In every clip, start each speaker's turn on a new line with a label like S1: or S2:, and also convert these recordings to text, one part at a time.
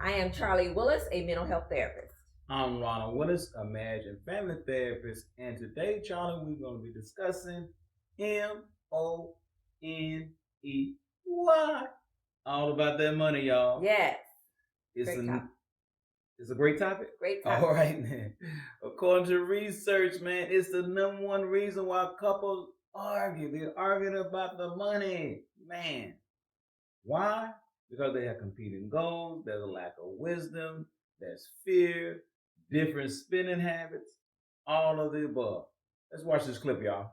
S1: I am Charlie Willis, a mental health therapist.
S2: I'm Ronald Willis, a marriage and family therapist, and today, Charlie, we're going to be discussing MONEY. All about that money, y'all.
S1: Yes.
S2: It's
S1: Great
S2: a
S1: topic.
S2: it's a great topic.
S1: Great topic.
S2: All right, man. According to research, man, it's the number one reason why couples argue. They're arguing about the money, man. Why? Because they have competing goals. There's a lack of wisdom. There's fear, different spending habits, all of the above. Let's watch this clip, y'all.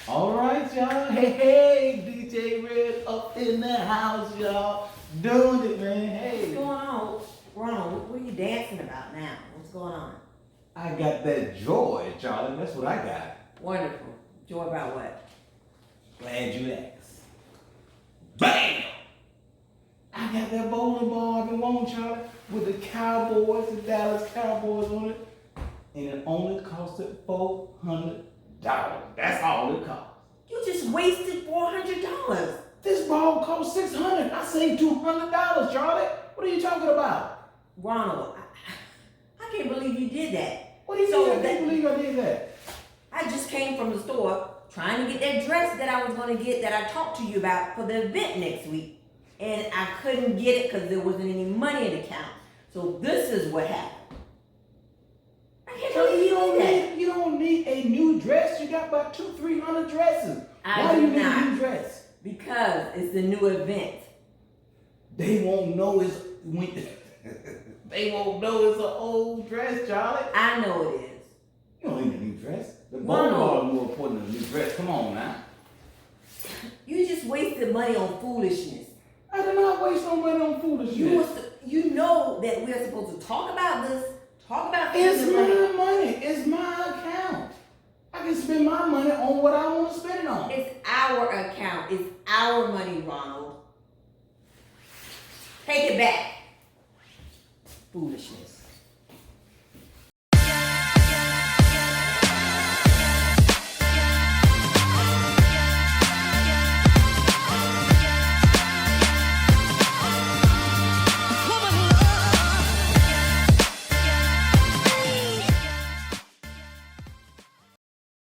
S2: All right, y'all. Hey, DJ Red up in the house, y'all. Doing it, man. Hey.
S1: What's going on? Ronald, what are you dancing about now? What's going on?
S2: I got that joy, Charlie. That's what I got.
S1: Wonderful. Joy about what?
S2: Glad you asked. Bam! I got that bowling ball I've been wanting, Charlie, with the Cowboys, the Dallas Cowboys on it. And it only costed $400. That's all it cost.
S1: You just wasted $400.
S2: This ball cost $600. I saved $200, Charlie. What are you talking about?
S1: Ronald, I can't believe you did that.
S2: What do you mean I can't believe I did that?
S1: I just came from the store trying to get that dress that I was going to get that I talked to you about for the event next week. And I couldn't get it because there wasn't any money in the account. So this is what happened. I can't believe you did that.
S2: You don't need a new dress. You got about 200-300 dresses.
S1: Why do you
S2: need a new dress?
S1: Because it's the new event.
S2: They won't know it's they won't know it's an old dress, Charlie.
S1: I know it is.
S2: You don't need a new dress. The bowling ball is more important than a new dress. Come on now.
S1: You just wasted money on foolishness.
S2: I did not waste no money on foolishness.
S1: You know that we're supposed to talk about this. Talk about
S2: it's my money. It's my account. I can spend my money on what I want to spend it on.
S1: It's our account. It's our money, Ronald. Take it back. Foolishness.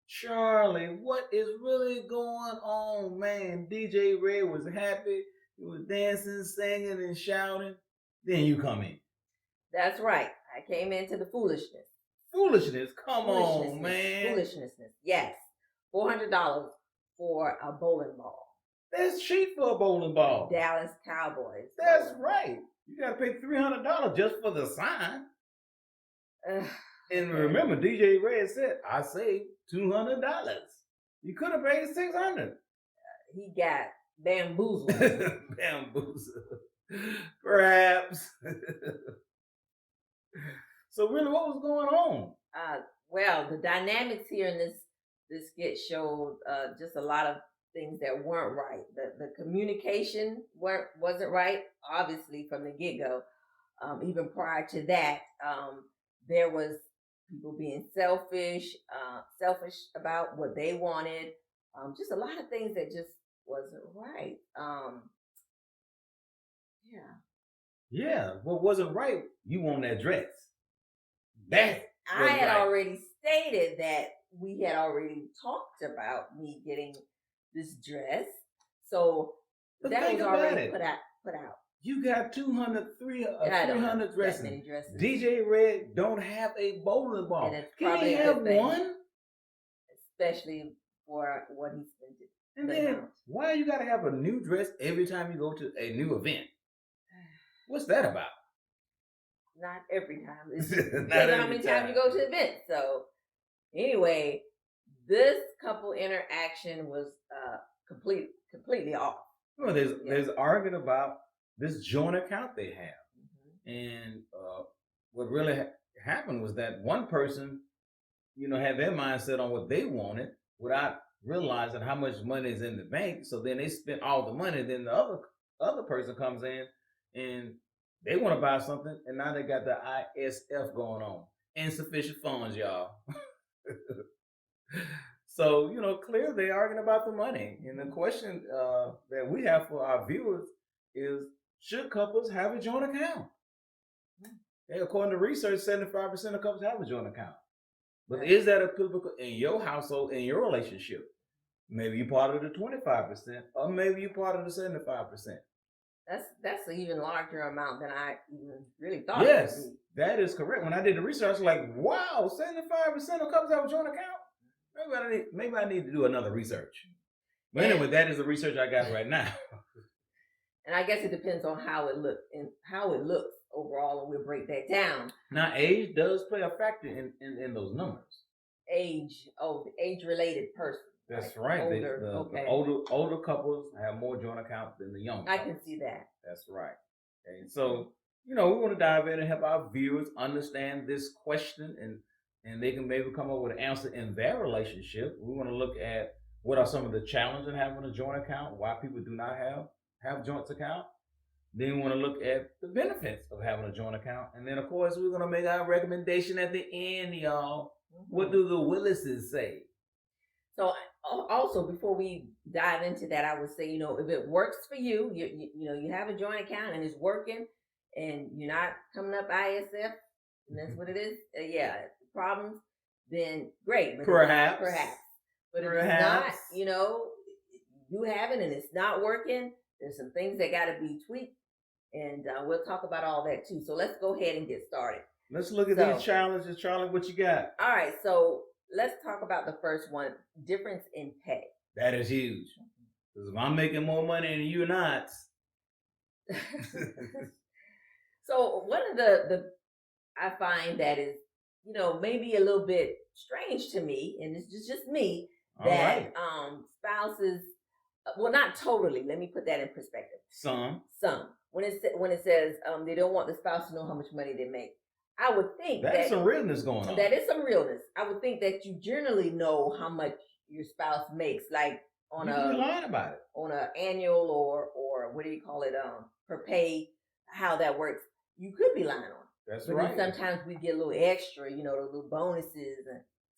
S2: Charlie, what is really going on, man? DJ Red was happy. He was dancing, singing, and shouting. Then you come in.
S1: That's right. I came into the foolishness.
S2: Foolishness? Come on, man.
S1: Foolishness. Yes. $400 for a bowling ball.
S2: That's cheap for a bowling ball.
S1: Dallas Cowboys.
S2: That's right. You got to pay $300 just for the sign. And remember, DJ Red said, I saved $200. You could have paid $600.
S1: He got bamboozled.
S2: Bamboozled. Perhaps. So really, what was going on?
S1: Well, the dynamics here in this skit showed just a lot of things that weren't right. The communication wasn't right, obviously, from the get-go. Even prior to that, there was people being selfish about what they wanted. Just a lot of things that just wasn't right.
S2: Yeah, what wasn't right? You want that dress.
S1: I had already stated that we had already talked about me getting this dress, so
S2: but
S1: that was already put out.
S2: You got 300 dresses.
S1: That many dresses.
S2: DJ Red don't have a bowling ball.
S1: Can he
S2: have one?
S1: Especially for what he spent it.
S2: And then why you gotta have a new dress every time you go to a new event? What's that about?
S1: Not every time. It's not how many times you go to events. So anyway, this couple interaction was completely off.
S2: Well, there's argument about this joint account they have, and what really happened was that one person, had their mindset on what they wanted without realizing how much money is in the bank. So then they spent all the money. Then the other person comes in and they want to buy something, and now they got the ISF going on. Insufficient funds, y'all. So, clearly they're arguing about the money. And the question that we have for our viewers is, should couples have a joint account? Hey, according to research, 75% of couples have a joint account. But is that applicable in your household, in your relationship? Maybe you're part of the 25%, or maybe you're part of the 75%.
S1: That's an even larger amount than I even really thought.
S2: Yes, that is correct. When I did the research, I was like, wow, 75% of couples have a joint account? Maybe I need to do another research. But anyway, that is the research I got right now.
S1: And I guess it depends on how it looks overall, and we'll break that down.
S2: Now, age does play a factor in those numbers.
S1: Age-related person.
S2: That's right. The older couples have more joint accounts than the younger.
S1: I can see that.
S2: That's right. Okay, so we want to dive in and help our viewers understand this question, and they can maybe come up with an answer in their relationship. We want to look at what are some of the challenges in having a joint account, why people do not have joint account. Then we want to look at the benefits of having a joint account, and then of course we're going to make our recommendation at the end, y'all. What do the Willises say?
S1: So also, before we dive into that, I would say, if it works for you, you have a joint account and it's working, and you're not coming up ISF, and that's what it is. Problems, then great. But
S2: perhaps.
S1: But if it's not, you have it and it's not working, there's some things that got to be tweaked, and we'll talk about all that too. So let's go ahead and get started.
S2: Let's look at these challenges. Charlie, what you got?
S1: All right, so let's talk about the first one, difference in pay.
S2: That is huge. Because if I'm making more money and you're not.
S1: So one of the I find that is, maybe a little bit strange to me, and it's just me, that spouses, well, not totally. Let me put that in perspective.
S2: Some.
S1: When it says they don't want the spouse to know how much money they make, I would think
S2: that's some realness going on.
S1: That is some realness. I would think that you generally know how much your spouse makes, like on
S2: you can be lying about it
S1: on an annual or what do you call it, per pay, how that works. You could be lying on it.
S2: That's
S1: but
S2: right.
S1: Sometimes we get a little extra, the little bonuses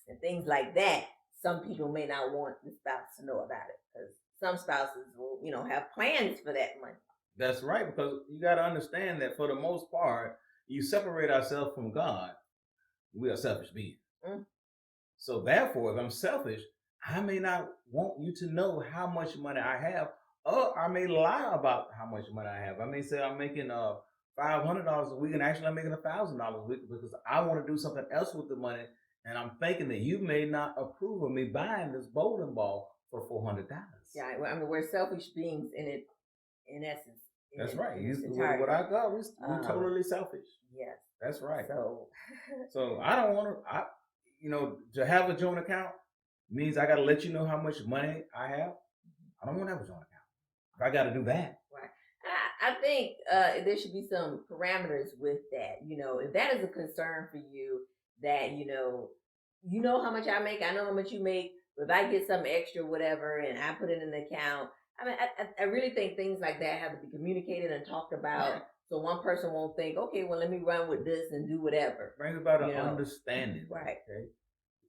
S1: and things like that. Some people may not want the spouse to know about it, because some spouses will, have plans for that money.
S2: That's right, because you got to understand that for the most part, you separate ourselves from God, we are selfish beings. So therefore, if I'm selfish, I may not want you to know how much money I have, or I may lie about how much money I have. I may say I'm making $500 a week, and actually I'm making $1,000 a week because I want to do something else with the money, and I'm thinking that you may not approve of me buying this bowling ball for $400.
S1: Yeah, well, we're selfish beings in essence.
S2: That's right. What I got, we're totally selfish.
S1: Yes.
S2: That's right.
S1: So
S2: I don't want to have a joint account means I got to let you know how much money I have. I don't want to have a joint account. I got to do that.
S1: Right. I think there should be some parameters with that. If that is a concern for you, that you know how much I make, I know how much you make. If I get some extra, whatever, and I put it in an account, I really think things like that have to be communicated and talked about. Right. So one person won't think, okay, well, let me run with this and do whatever.
S2: Brings about an understanding.
S1: Right.
S2: Okay.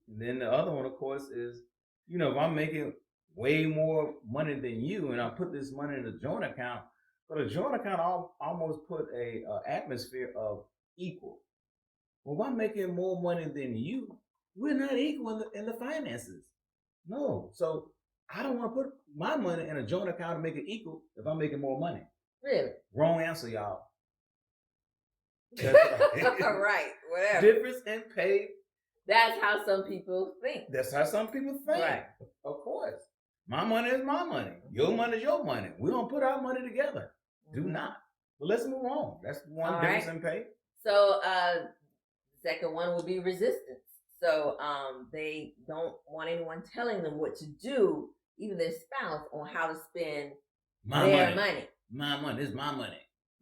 S2: And then the other one, of course, is, if I'm making way more money than you and I put this money in a joint account, but a joint account almost put a atmosphere of equal. Well, if I'm making more money than you, we're not equal in the finances. No. So I don't want to put my money in a joint account and make it equal if I'm making more money.
S1: Really?
S2: Wrong answer, y'all.
S1: That's right. Right. Whatever.
S2: Difference in pay.
S1: That's how some people think.
S2: That's how some people think.
S1: Right.
S2: Of course. My money is my money. Your money is your money. We don't put our money together. Do not. But let's move on. That's one difference in pay.
S1: So second one would be resistance. So they don't want anyone telling them what to do, even their spouse, on how to spend their money.
S2: My money. This is my money.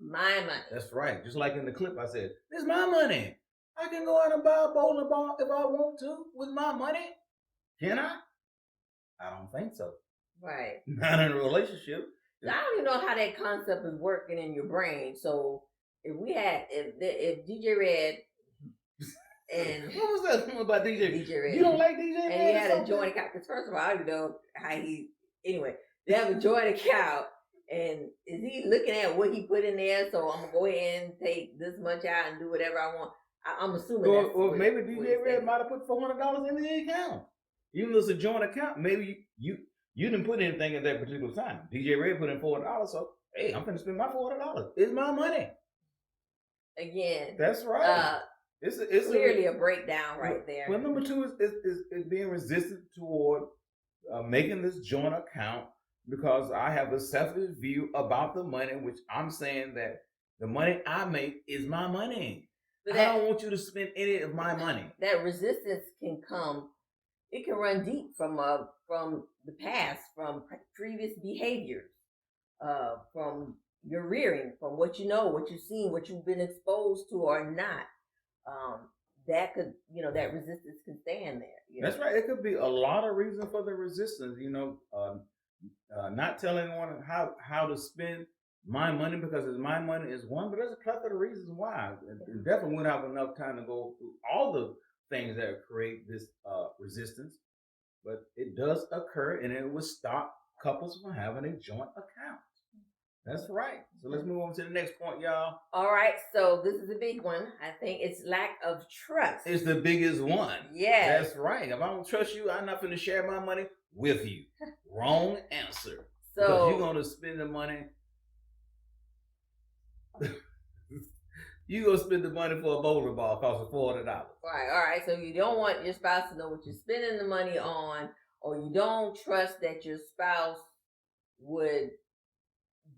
S1: My money.
S2: That's right. Just like in the clip I said, this is my money. I can go out and buy a bowling ball if I want to with my money. Can I? I don't think so.
S1: Right.
S2: Not in a relationship.
S1: I don't even know how that concept is working in your brain. So if DJ Red and
S2: what was that about DJ
S1: Red?
S2: You don't like DJ Red?
S1: And he had a joint account. Because first of all, I don't know how they have a joint account, And is he looking at what he put in there? So I'm gonna go ahead and take this much out and do whatever I want. I'm assuming that's
S2: Or
S1: what,
S2: maybe
S1: what
S2: DJ
S1: he's
S2: Red
S1: thinking.
S2: might have put $400 in the account. Even though it's a joint account, maybe you didn't put anything at that particular time. DJ Red put in $400, so hey, I'm gonna spend my $400. It's my money.
S1: Again,
S2: That's right. It's
S1: clearly a breakdown right there.
S2: Well, number two is being resistant toward making this joint account because I have a selfish view about the money, which I'm saying that the money I make is my money. But I don't want you to spend any of my money.
S1: That resistance can come. It can run deep from the past, from previous behaviors, from your rearing, from what you know, what you've seen, what you've been exposed to or not. That could, that resistance can stand there.
S2: That's right. It could be a lot of reasons for the resistance. Not telling anyone how to spend my money because it's my money is one, but there's a plethora of reasons why. It definitely wouldn't have enough time to go through all the things that create this resistance, but it does occur, and it will stop couples from having a joint account. That's right. So let's move on to the next point, y'all.
S1: All right. So this is a big one. I think it's lack of trust.
S2: It's the biggest one.
S1: Yeah.
S2: That's right. If I don't trust you, I'm not going to share my money with you. Wrong answer. So because you're going to spend the money. You go spend the money for a bowling ball costs $400.
S1: Right. All right. So you don't want your spouse to know what you're spending the money on, or you don't trust that your spouse would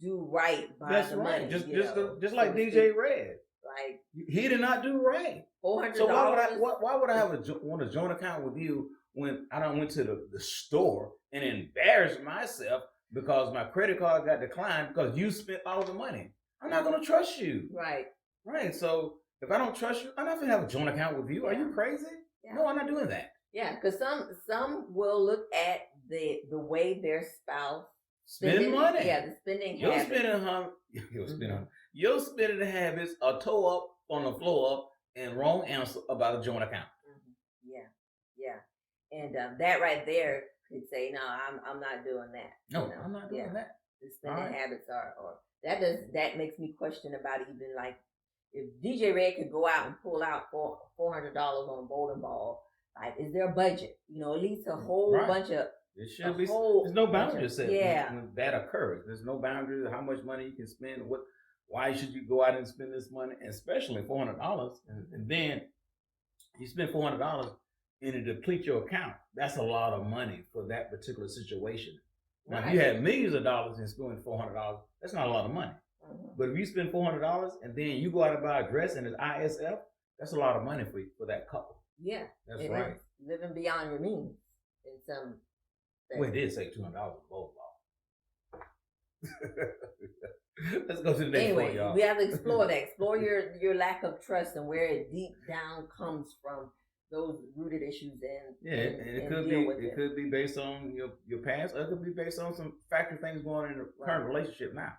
S1: do right by the money.
S2: Just like DJ Red.
S1: Like
S2: he did not do right.
S1: $400.
S2: So why would I want a joint account with you when I done went to the store and embarrassed myself because my credit card got declined because you spent all the money? I'm not going to trust you.
S1: Right.
S2: Right. So if I don't trust you, I'm not going to have a joint account with you. Are you crazy? Yeah. No, I'm not doing that.
S1: Yeah, because some will look at the way their spouse
S2: spend money.
S1: Yeah, the spending habits.
S2: Your spending habits are toe up on the floor and wrong answer about a joint account.
S1: Mm-hmm. Yeah. And that right there could say, no, I'm not doing that.
S2: No, I'm not doing that.
S1: The spending habits are, or that makes me question about even like if DJ Red could go out and pull out $400 on a bowling ball, like is there a budget? At least a whole bunch of.
S2: It should be. There's no boundary set when that occurs. There's no boundary how much money you can spend. Why should you go out and spend this money, especially $400? And then you spend $400 and it depletes your account. That's a lot of money for that particular situation. Now, if you had millions of dollars and spend $400, that's not a lot of money. Mm-hmm. But if you spend $400 and then you go out and buy a dress and it's ISF, that's a lot of money for that couple.
S1: Yeah,
S2: that's right.
S1: Living beyond your means in some.
S2: Well, it did say $200 a bowling ball. Let's go to the next point, y'all.
S1: We have to explore that. Explore your lack of trust and where it deep down comes from. Those rooted issues and
S2: it could be based on your past, or it could be based on some factor things going on in the current relationship now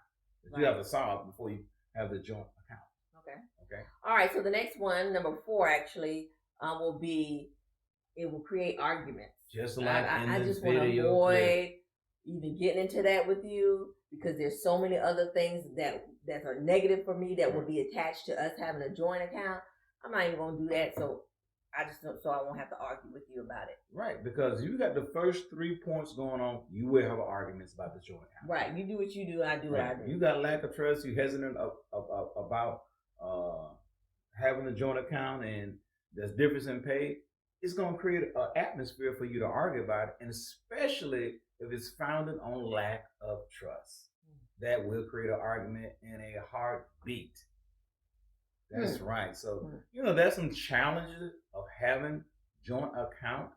S2: that you have to solve before you have the joint account. Okay.
S1: All right. So the next one, number 4, actually, will be it will create arguments.
S2: Just like
S1: I just want to avoid even getting into that with you because there's so many other things that are negative for me that will be attached to us having a joint account. I'm not even going to do that. So I just don't, so I won't have to argue with you about it.
S2: Right, because you got the first 3 points going on, you will have arguments about the joint account.
S1: Right, you do what you do, I do what I do.
S2: You got lack of trust, you hesitant about having a joint account, and there's difference in pay. It's going to create an atmosphere for you to argue about it, and especially if it's founded on lack of trust. That will create an argument and a heartbeat. That's right. So, there's some challenges of having joint account.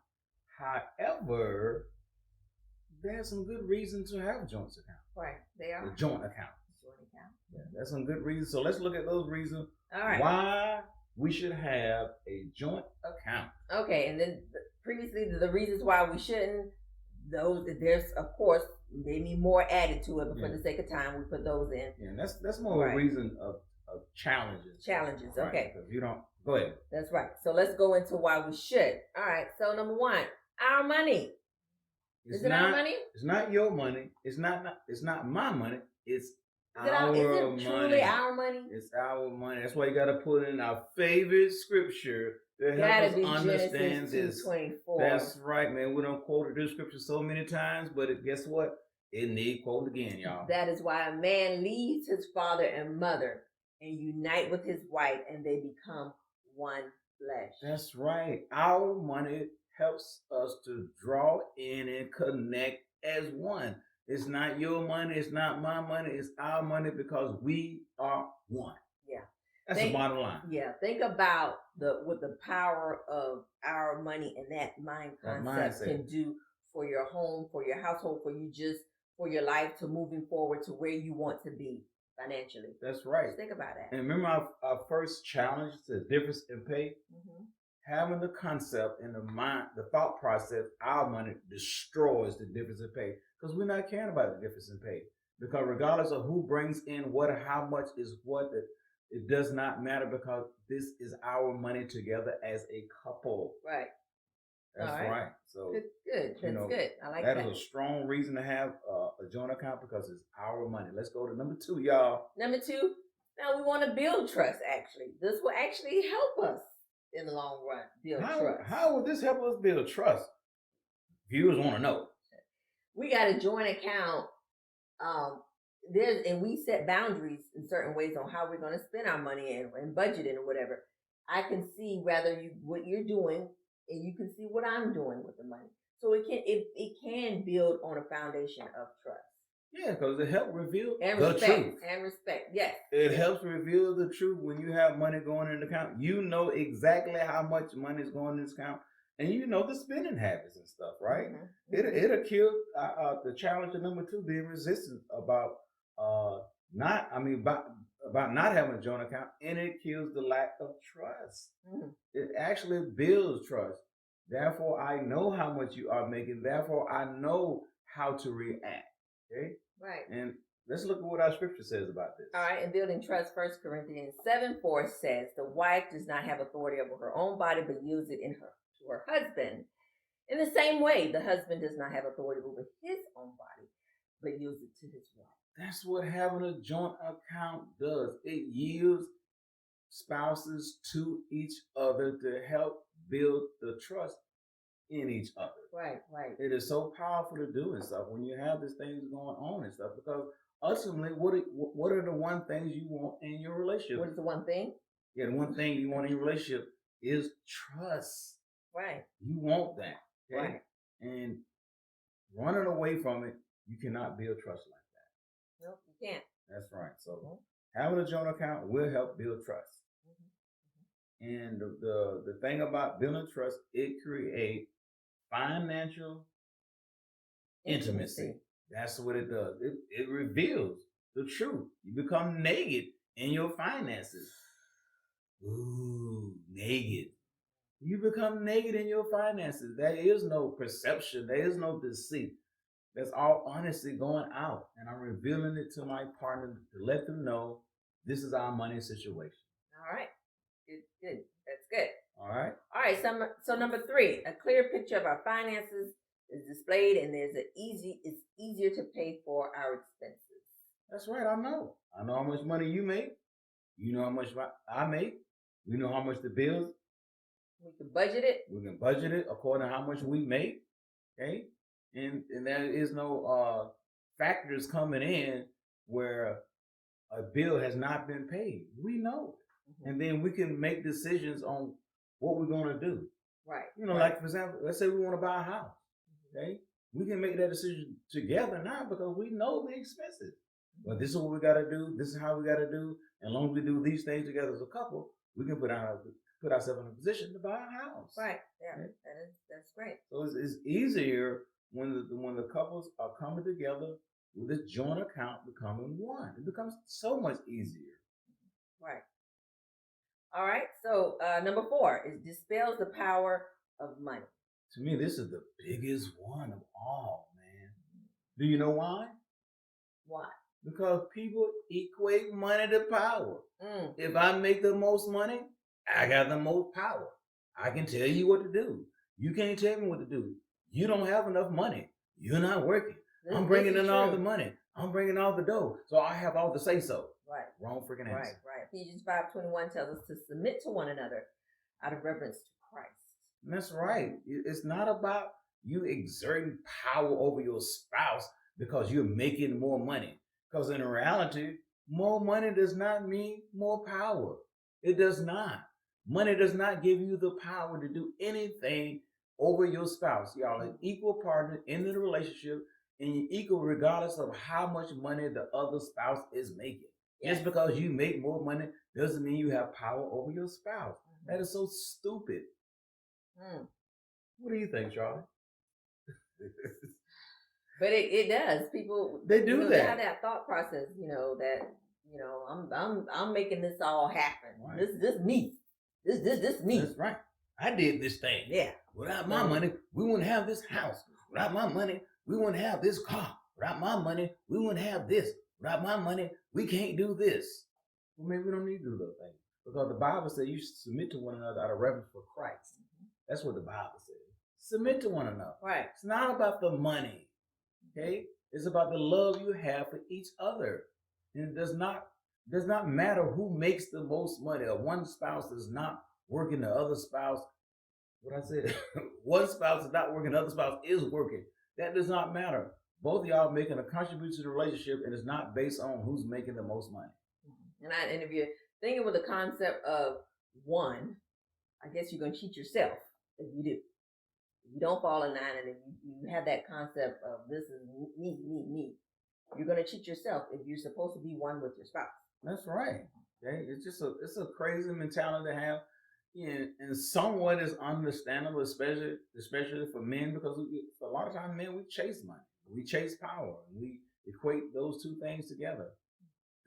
S2: However, there's some good reasons to have a joint account.
S1: Right. They are.
S2: The joint account. Yeah, that's some good reasons. So let's look at those reasons.
S1: All right.
S2: Why we should have a joint account.
S1: Okay. And then previously the reasons why we shouldn't, there's of course maybe more added to it, but for the sake of time we put those in.
S2: Yeah, and that's more a reason of challenges.
S1: Challenges,
S2: right?
S1: Okay.
S2: Because you don't, go ahead.
S1: That's right. So let's go into why we should. All right. So number 1, our money. Is it our money?
S2: It's not your money. It's not my money. It's
S1: Is
S2: our
S1: it truly
S2: money.
S1: our money?
S2: It's our money. That's why you got to put in our favorite scripture to help
S1: Gotta
S2: us
S1: be
S2: understand
S1: Genesis
S2: this.
S1: 2:24.
S2: That's right, man. We don't quote this scripture so many times, but guess what? It need quoted again, y'all.
S1: That is why a man leaves his father and mother and unite with his wife, and they become one flesh.
S2: That's right. Our money helps us to draw in and connect as one. It's not your money. It's not my money. It's our money because we are one.
S1: Yeah.
S2: That's the bottom line.
S1: Yeah. Think about what the power of our money and that mind concept can do for your home, for your household, for your life to moving forward to where you want to be financially.
S2: That's right.
S1: Just think about that.
S2: And remember our first challenge, the difference in pay?
S1: Mm-hmm.
S2: Having the concept and the thought process, our money destroys the difference in pay because we're not caring about the difference in pay. Because regardless of who brings in what or how much is what, it does not matter because this is our money together as a couple.
S1: Right.
S2: That's right. So
S1: good. That's good. I like that.
S2: That is a strong reason to have a joint account because it's our money. Let's go to number 2, y'all.
S1: Number 2. Now we want to build trust. Actually, this will actually help us in the long run build trust.
S2: How will this help us build trust? Viewers want to know.
S1: We got a joint account. And we set boundaries in certain ways on how we're going to spend our money and budgeting or whatever. I can see what you're doing, and you can see what I'm doing with the money. So it can build on a foundation of trust.
S2: Yeah, because it helps reveal
S1: the truth. And respect, yes.
S2: It helps reveal the truth when you have money going in the account. You know exactly how much money is going in this account, and you know the spending habits and stuff, right? Mm-hmm. It'll kill the challenge of number 2, being resistant about not having a joint account, and it kills the lack of trust. Mm. It actually builds trust. Therefore, I know how much you are making. Therefore, I know how to react. Okay?
S1: Right.
S2: And let's look at what our scripture says about this.
S1: All right. And building trust, 1 Corinthians 7:4 says, the wife does not have authority over her own body, but yields it to her husband. In the same way, the husband does not have authority over his own body, but yields it to his wife.
S2: That's what having a joint account does. It yields spouses to each other to help build the trust in each other.
S1: Right.
S2: It is so powerful to do and stuff when you have these things going on and stuff, because ultimately, what are the one things you want in your relationship?
S1: What is the one thing?
S2: Yeah, the one thing you want in your relationship is trust.
S1: Right.
S2: You want that. Okay?
S1: Right.
S2: And running away from it, you cannot build trust like that.
S1: Nope, you can't.
S2: That's right. So having a joint account will help build trust. And the thing about building trust, it creates financial intimacy. That's what it does. It reveals the truth. You become naked in your finances. Ooh, naked. You become naked in your finances. There is no perception. There is no deceit. That's all honesty going out. And I'm revealing it to my partner to let them know this is our money situation.
S1: All right. Good. That's good.
S2: All right.
S1: So number 3, a clear picture of our finances is displayed, and it's easier to pay for our expenses.
S2: That's right. I know how much money you make. You know how much I make. We know how much the bills.
S1: We can budget it.
S2: We can budget it according to how much we make. Okay. And there is no factors coming in where a bill has not been paid. We know. And then we can make decisions on what we're going to do.
S1: Right.
S2: Like, for example, let's say we want to buy a house. Okay. We can make that decision together now because we know the expenses. But this is what we got to do. This is how we got to do. And as long as we do these things together as a couple, we can put ourselves in a position to buy a house.
S1: Right. Yeah. Okay. That's great.
S2: So it's easier when the couples are coming together with this joint account becoming one. It becomes so much easier.
S1: Right. All right. So number 4 is dispels the power of money.
S2: To me, this is the biggest one of all, man. Do you know why?
S1: Why?
S2: Because people equate money to power. If I make the most money, I got the most power. I can tell you what to do. You can't tell me what to do. You don't have enough money. You're not working. I'm bringing in all the money. I'm bringing all the dough, so I have all the say so.
S1: Right.
S2: Wrong freaking answer.
S1: Right. Ephesians 5:21 tells us to submit to one another out of reverence to Christ.
S2: And that's right. It's not about you exerting power over your spouse because you're making more money. Because in reality, more money does not mean more power. It does not. Money does not give you the power to do anything over your spouse. Y'all are equal partner in the relationship, and you're equal regardless of how much money the other spouse is making. Yes. Just because you make more money doesn't mean you have power over your spouse. Mm-hmm. That is so stupid. What do you think, Charlie?
S1: But it does. People,
S2: they do that.
S1: They have that thought process, that I'm making this all happen. Right. This me. This me.
S2: That's right. I did this thing.
S1: Yeah.
S2: Without my money, we wouldn't have this house. Without my money, we wouldn't have this car. Without my money, we wouldn't have this. Without my money, we can't do this. Well, maybe we don't need to do those things. Because the Bible says you should submit to one another out of reverence for Christ. That's what the Bible says. Submit to one another.
S1: Right.
S2: It's not about the money. Okay? It's about the love you have for each other. And it does not matter who makes the most money. Or one spouse is not working, the other spouse, one spouse is not working, the other spouse is working. That does not matter. Both of y'all making a contribution to the relationship, and it's not based on who's making the most money.
S1: And if you're thinking with the concept of one, I guess you're going to cheat yourself if you do. If you don't fall in line and if you have that concept of this is me, you're going to cheat yourself if you're supposed to be one with your spouse.
S2: That's right. Okay? It's a crazy mentality to have. And somewhat is understandable, especially for men, because a lot of times men, we chase money. We chase power. And we equate those two things together.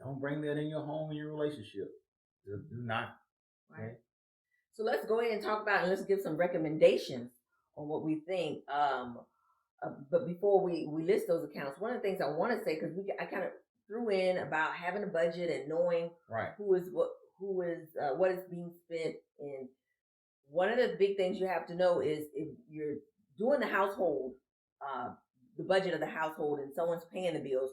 S2: Don't bring that in your home and your relationship. Do not. Okay?
S1: Right. So let's go ahead and talk about, and let's give some recommendations on what we think. But before we list those accounts, one of the things I want to say, because I kind of threw in about having a budget and knowing what is being spent. And one of the big things you have to know is if you're doing the household, the budget of the household, and someone's paying the bills,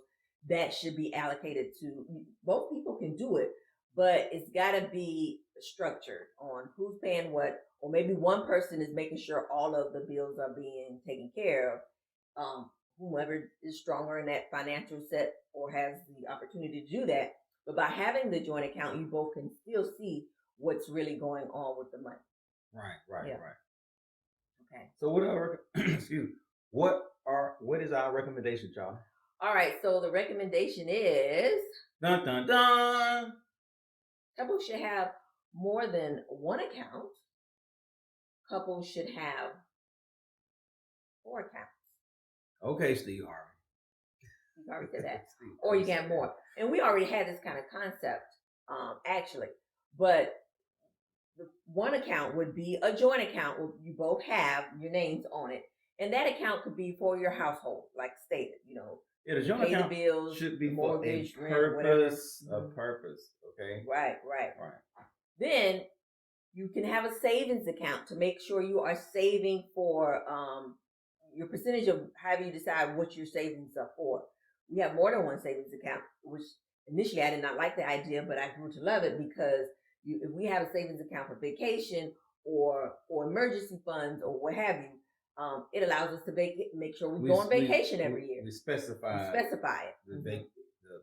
S1: that should be allocated to, both people can do it, but it's got to be structured on who's paying what, or maybe one person is making sure all of the bills are being taken care of. Whomever is stronger in that financial set or has the opportunity to do that. But by having the joint account, you both can still see what's really going on with the money.
S2: Right.
S1: Okay.
S2: So what is our recommendation, Charlie?
S1: All right. So the recommendation is
S2: dun dun dun.
S1: Couples should have more than one account. Couples should have 4 accounts.
S2: Okay, Steve Harvey.
S1: You already said that. Or you can have more. And we already had this kind of concept, actually. But the one account would be a joint account where you both have your names on it. And that account could be for your household, like stated,
S2: Yeah, the joint account bills, should be for a purpose. Okay.
S1: Right. Then you can have a savings account to make sure you are saving for your percentage of however you decide what your savings are for. We have more than one savings account, which initially I did not like the idea, but I grew to love it because if we have a savings account for vacation or emergency funds or what have you, it allows us to make sure we go on vacation every year.
S2: We specify it.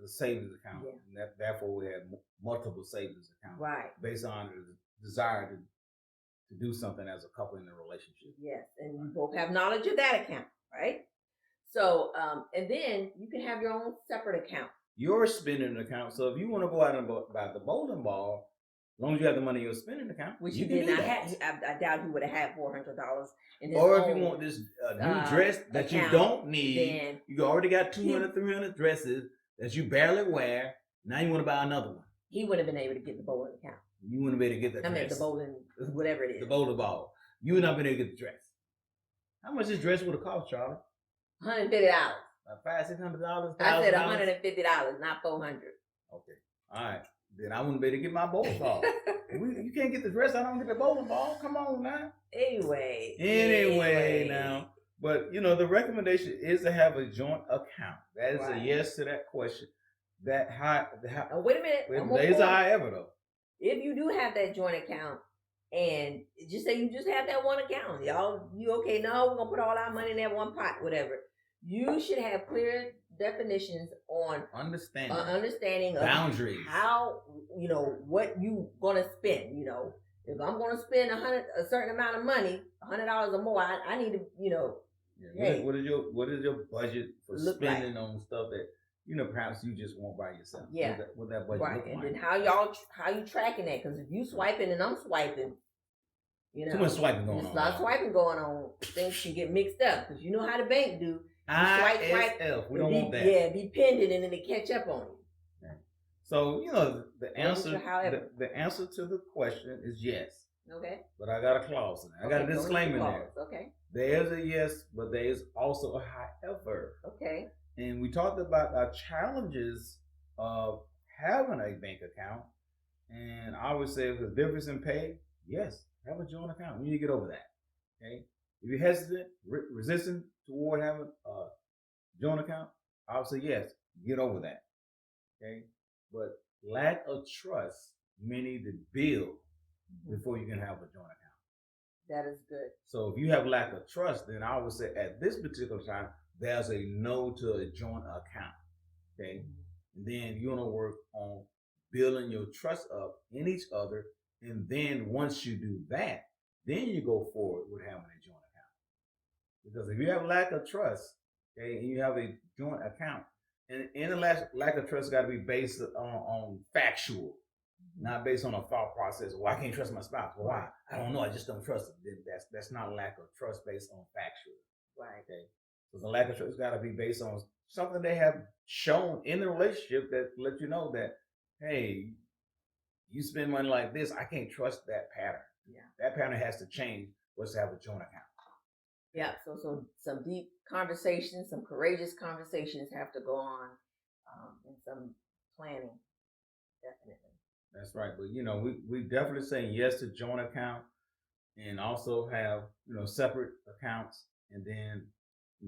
S2: The savings account. Yeah. And therefore, we have multiple savings accounts.
S1: Right.
S2: Based on the desire to do something as a couple in a relationship.
S1: Yes, and you both have knowledge of that account, right? So, and then you can have your own separate account.
S2: Your spending account. So if you want to go out and buy the bowling ball, as long as you have the money in your spending account,
S1: which you did not have. I doubt he would have had $400 in his
S2: or if you want this new dress that
S1: account,
S2: you don't need, you already got 200, 300 dresses that you barely wear. Now you want to buy another one.
S1: He wouldn't have been able to get the bowling account.
S2: You wouldn't be able to get that dress.
S1: I mean, the bowling, whatever it is.
S2: The bowling ball. You would not be able to get the dress. How much this dress would have cost, Charlie?
S1: $150.
S2: $500-$600.
S1: I said $150, not $400.
S2: Okay. All right. Then I wouldn't be able to get my bowling ball. You can't get the dress. I don't get the bowling ball. Come on now.
S1: Anyway
S2: now. But the recommendation is to have a joint account. That is a
S1: Right.
S2: yes to that question. That
S1: Now, wait a minute.
S2: there's a however though.
S1: If you do have that joint account, and just say you just have that one account, y'all, you okay? No, we're gonna put all our money in that one pot, whatever. You should have clear definitions on understanding of
S2: boundaries,
S1: how what you gonna spend. If I'm gonna spend a certain amount of money, $100 or more, I need to
S2: hey, what is your budget for spending on stuff that perhaps you just want by yourself?
S1: Yeah,
S2: what that budget
S1: right.
S2: look
S1: And
S2: like.
S1: then how you tracking that? Because if you swiping and I'm swiping,
S2: too much swiping going on.
S1: There's a lot of swiping going on. Things can get mixed up because you know how the bank do.
S2: ISF. We don't want that.
S1: Yeah, be pending and then they catch up on you.
S2: Okay. So the answer the answer to the question is yes.
S1: Okay.
S2: But I got a clause in there. I got a disclaimer there.
S1: Okay.
S2: There's a yes, but there is also a however.
S1: Okay.
S2: And we talked about our challenges of having a bank account. And I would say the difference in pay, yes, have a joint account. You need to get over that. Okay. If you're hesitant, resistant toward having a joint account, I would say yes, get over that. Okay. But lack of trust, many to build before you can have a joint account.
S1: That is good.
S2: So if you have lack of trust, then I would say at this particular time, there's a no to a joint account. Okay. And then you want to work on building your trust up in each other. And then once you do that, then you go forward with having a joint account. Because if you have lack of trust, okay, and you have a joint account, and the lack of trust got to be based on factual, not based on a thought process. Well, I can't trust my spouse. Well, why? I don't know. I just don't trust them. That's not lack of trust based on factual.
S1: Right.
S2: Okay. So the lack of trust got to be based on something they have shown in the relationship that let you know that, hey, you spend money like this, I can't trust that pattern.
S1: Yeah.
S2: That pattern has to change. Let's have a joint account.
S1: Yeah. So some deep conversations, some courageous conversations have to go on, and some planning, definitely.
S2: That's right. But we definitely saying yes to joint account, and also have separate accounts, and then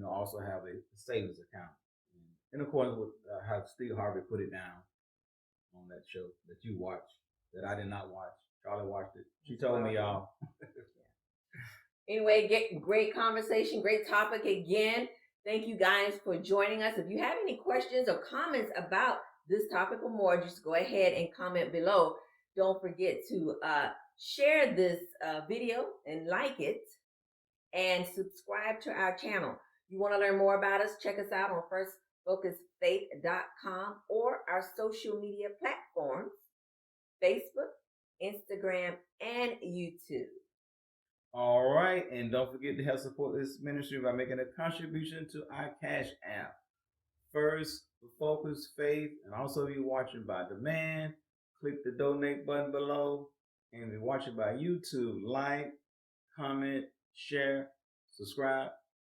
S2: also have a savings account. In accordance with how Steve Harvey put it down on that show that you watched, that I did not watch. Charlie watched it. She told me, y'all.
S1: Anyway, great conversation, great topic again. Thank you guys for joining us. If you have any questions or comments about this topic or more, just go ahead and comment below. Don't forget to share this video and like it, and subscribe to our channel. You want to learn more about us? Check us out on firstfocusfaith.com or our social media platforms, Facebook, Instagram, and YouTube.
S2: All right. And don't forget to help support this ministry by making a contribution to our Cash App. First Focus Faith. And also, if you're watching by demand, click the donate button below. And if you're watching by YouTube, like, comment, share, subscribe.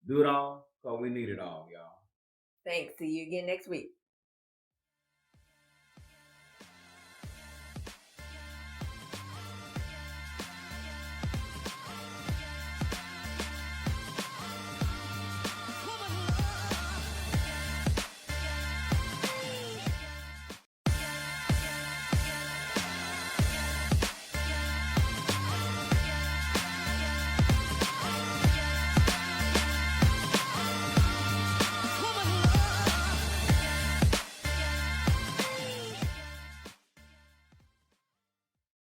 S2: Do it all, because we need it all, y'all.
S1: Thanks. See you again next week.